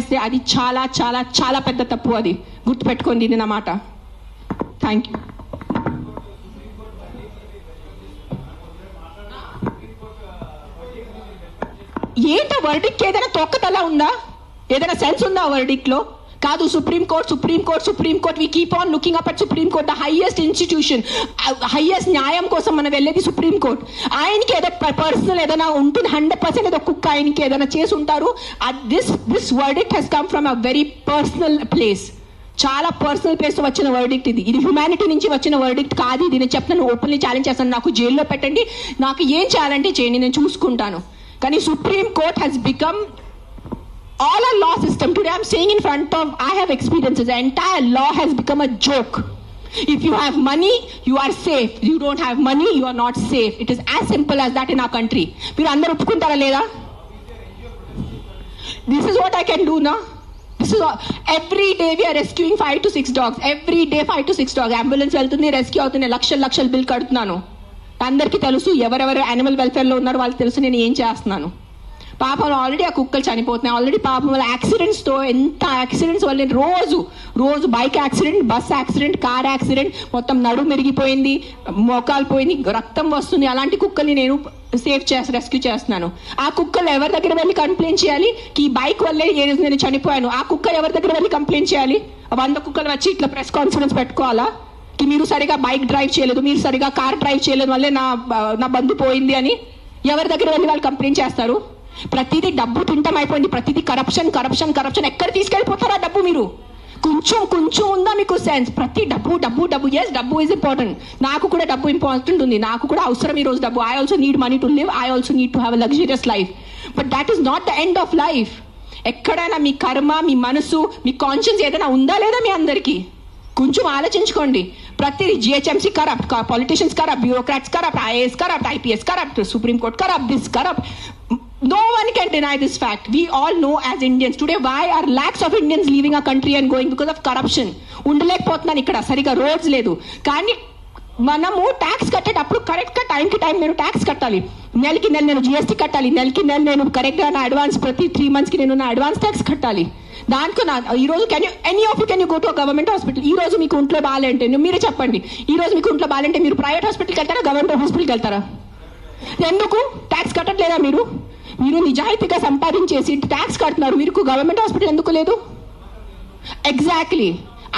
చేస్తే అది చాలా చాలా చాలా పెద్ద తప్పు. అది గుర్తుపెట్టుకోండి ఇది నా మాట. Thank you. ఏంటో వర్డిక్ట్ ఏదైనా తొక్కతలా ఉందా? ఏదైనా సెన్స్ ఉందా వర్డిక్ట్లో? కాదు, Supreme Court we keep on looking up at Supreme Court, the highest institution, highest న్యాయం కోసం మనం వెళ్ళేది సుప్రీం కోర్ట్. ఆయనకి ఏదో పర్సనల్ ఏదైనా ఉంటుంది, 100% ఏదో కుక్క ఆయనకి ఏదైనా చేసి ఉంటారు. This verdict has come from a very personal place, చాలా పర్సనల్ ప్లేస్ తో వచ్చిన వర్డిక్ట్ ఇది. ఇది హ్యుమానిటీ నుంచి వచ్చిన వర్డిక్ట్ కాదు ఇది. నేను చెప్తాను, ఓపెన్లీ ఛాలెంజ్ చేస్తాను. నాకు జైల్లో పెట్టండి, నాకు ఏం చేయాలంటే చేయండి, నేను చూసుకుంటాను. కానీ Supreme Court has become all our law system today. I'm saying in front of, I have experiences, the entire law has become a joke. If you have money, you are safe. You don't have money, you are not safe. It is as simple as that in our country. మీరు అందరూ ఒప్పుకుంటారా లేదా? This is what I can do now. This is all. Every day we are rescuing 5 to 6 dogs. Every day 5 to 6 dogs. Ambulance వెళ్తుంది, rescue అవుతుంది, లక్షల bill కడుతున్నాను. అందరికీ తెలుసు, ఎవరెవరు యానిమల్ వెల్ఫేర్లో ఉన్నారో వాళ్ళకి తెలుసు నేను ఏం చేస్తున్నాను. పాపం ఆల్రెడీ ఆ కుక్కలు చనిపోతున్నాయి. ఆల్రెడీ పాపం వాళ్ళ యాక్సిడెంట్స్తో, ఎంత యాక్సిడెంట్స్ వల్ల రోజు bike accident, bus accident, car accident, మొత్తం నడుము మెరిగిపోయింది, మోకాలు పోయింది, రక్తం వస్తుంది. అలాంటి కుక్కల్ని నేను రెస్క్యూ చేస్తున్నాను. ఆ కుక్కలు ఎవరి దగ్గర వెళ్ళి కంప్లైంట్ చేయాలి? ఈ బైక్ వల్లే నేను చనిపోయాను. ఆ కుక్క ఎవరి దగ్గర వెళ్ళి కంప్లైంట్ చేయాలి? 100 కుక్కలు వచ్చి ఇట్లా ప్రెస్ కాన్ఫరెన్స్ పెట్టుకోవాలా? మీరు సరిగా బైక్ డ్రైవ్ చేయలేదు, మీరు సరిగా కార్ డ్రైవ్ చేయలేదు వల్లే నా బంధు పోయింది అని ఎవరి దగ్గర వెళ్ళి వాళ్ళు కంప్లైంట్ చేస్తారు? ప్రతిదీ డబ్బు తింటం అయిపోయింది, ప్రతిదీ కరప్షన్. ఎక్కడ తీసుకెళ్ళిపోతారా డబ్బు? మీరు కొంచెం ఉందా మీకు సెన్స్? ప్రతి డబ్బు. ఎస్, డబ్బు ఈజ్ ఇంపార్టెంట్. నాకు కూడా డబ్బు ఇంపార్టెంట్ ఉంది, నాకు కూడా అవసరం ఈ రోజు డబ్బు. I also need money to live, I also need to have a luxurious life. But that is not the end of life. ఎక్కడైనా మీ కర్మ, మీ మనసు, మీ కాన్షియన్స్ ఏదైనా ఉందా లేదా మీ అందరికీ? కొంచెం ఆలోచించుకోండి. ప్రతిదీ GHMC corrupt, politicians corrupt, bureaucrats corrupt, IAS corrupt, IPS corrupt, supreme court corrupt, this corrupt. No one can deny this fact. We all know as Indians today why are lakhs of Indians leaving our country and going because of corruption. ఉండలేకపోతున్నాను ఇక్కడ, సరిగా roads లేదు. కానీ మనము tax కట్టేటప్పుడు కరెక్ట్గా టైంకి time నేను tax కట్టాలి. నెలకి నెల నేను జిఎస్టీ కట్టాలి, నెలకి నెల నేను కరెక్ట్గా నా అడ్వాన్స్, ప్రతి 3 monthsకి నేను నా అడ్వాన్స్ ట్యాక్స్ కట్టాలి. దానికి ఈ రోజు can you go to government hospital? ఈ రోజు మీకు ఒంట్లో బాగాలంటే మీరే చెప్పండి, ఈ రోజు మీకు ఒంట్లో బాగాలంటే మీరు ప్రైవేట్ హాస్పిటల్కి వెళ్తారా, గవర్నమెంట్ హాస్పిటల్కి వెళ్తారా? ఎందుకు ట్యాక్స్ కట్టట్లేదా? మీరు నిజాయితీగా సంపాదించేసి ట్యాక్స్ కడుతున్నారు, మీరు గవర్నమెంట్ హాస్పిటల్ ఎందుకు లేదు? ఎగ్జాక్ట్లీ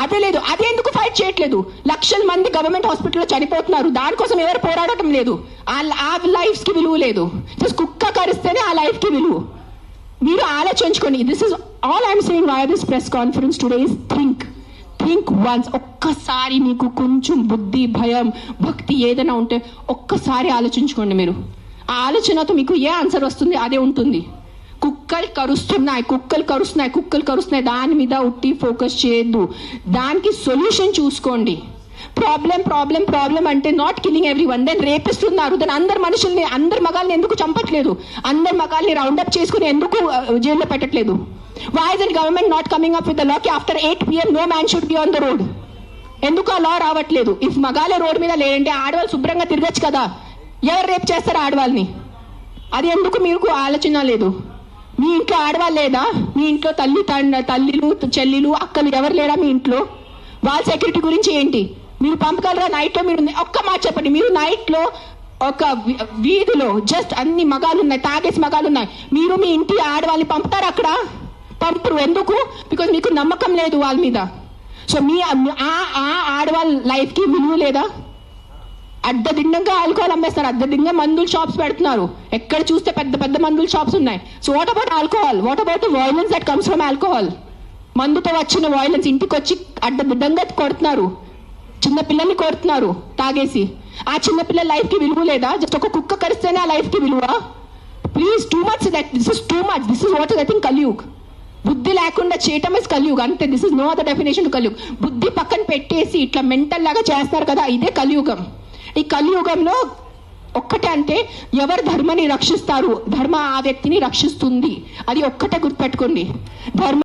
అదే లేదు. అదే ఎందుకు ఫైట్ చేయట్లేదు? లక్షల మంది గవర్నమెంట్ హాస్పిటల్లో చనిపోతున్నారు, దానికోసం ఎవరు పోరాడటం లేదు. ఆ లైఫ్స్కి విలువ లేదు. జస్ట్ కుక్క కరిస్తేనే ఆ లైఫ్కి విలువ. మీరు ఆలోచించుకోండి. This is all I'm saying why this press conference today is think once. ఒక్కసారి మీకు కొంచెం బుద్ధి, భయం, భక్తి ఏదైనా ఉంటే ఒక్కసారి ఆలోచించుకోండి. మీరు ఆ ఆలోచనతో మీకు ఏ ఆన్సర్ వస్తుంది అదే ఉంటుంది. కుక్కలు కరుస్తున్నాయి, దాని మీద ఉట్టి ఫోకస్ చేయొద్దు, దానికి సొల్యూషన్ చూసుకోండి. ప్రాబ్లం అంటే not killing everyone. Then రేపిస్తున్నారు, దెన్ అందరు మనుషుల్ని, అందరు మగాల్ని ఎందుకు చంపట్లేదు? అందరు మగాల్ని రౌండప్ చేసుకుని ఎందుకు జైల్లో పెట్టట్లేదు? Why is the government not coming up with the law ki after 8 PM no man should be on the road? ఎందుకు ఆ లా రావట్లేదు? ఇఫ్ మగాలే రోడ్ మీద లేదంటే ఆడవాళ్ళు శుభ్రంగా తిరగచ్చు కదా. ఎవరు రేపు చేస్తారు ఆడవాళ్ళని? అది ఎందుకు మీకు ఆలోచన లేదు? మీ ఇంట్లో ఆడవాళ్ళు లేదా? మీ ఇంట్లో తల్లిలు, చెల్లిలు, అక్కలు ఎవరు లేరా మీ ఇంట్లో? వాళ్ళ సెక్యూరిటీ గురించి ఏంటి? మీరు పంపగలరా? నైట్లో మీరు ఒక్క మాట చెప్పండి, మీరు నైట్లో ఒక వీధిలో జస్ట్ అన్ని మగాలు ఉన్నాయి, తాగేసి మగాలు ఉన్నాయి, మీరు మీ ఇంటి ఆడవాళ్ళని పంపుతారు? అక్కడ పంపరు. ఎందుకు? బికాజ్ మీకు నమ్మకం లేదు వాళ్ళ మీద. సో మీ ఆడవాళ్ళ లైఫ్కి విలువ లేదా? అడ్డదిడ్డంగా ఆల్కహాల్ అమ్మేస్తారు, అడ్డదిడ్డంగా మందుల షాప్స్ పెడుతున్నారు. ఎక్కడ చూస్తే పెద్ద మందుల షాప్స్ ఉన్నాయి. So what about alcohol? What about the violence that comes from alcohol? మందుతో వచ్చిన వైలెన్స్, ఇంటికి వచ్చి అడ్డదిడ్డంగా కొడుతున్నారు, చిన్నపిల్లల్ని కొడుతున్నారు తాగేసి. ఆ చిన్నపిల్లల లైఫ్కి విలువ లేదా? జస్ట్ ఒక కుక్క కరిస్తేనే ఆ లైఫ్కి విలువ? Please, too much. This is too much. This is what is I think Kaliyug. బుద్ధి లేకుండా చేయటం ఇస్ కలియుగ్ అంతే. This is no other definition to Kaliyug. బుద్ధి పక్కన పెట్టేసి ఇట్లా మెంటల్ లాగా చేస్తారు కదా, ఇదే కలియుగం. ఈ కలియుగంలో ఒక్కటే అంటే ఎవరు ధర్మాన్ని రక్షిస్తారు, ధర్మ ఆ వ్యక్తిని రక్షిస్తుంది. అది ఒక్కటే గుర్తుపెట్టుకోండి. ధర్మ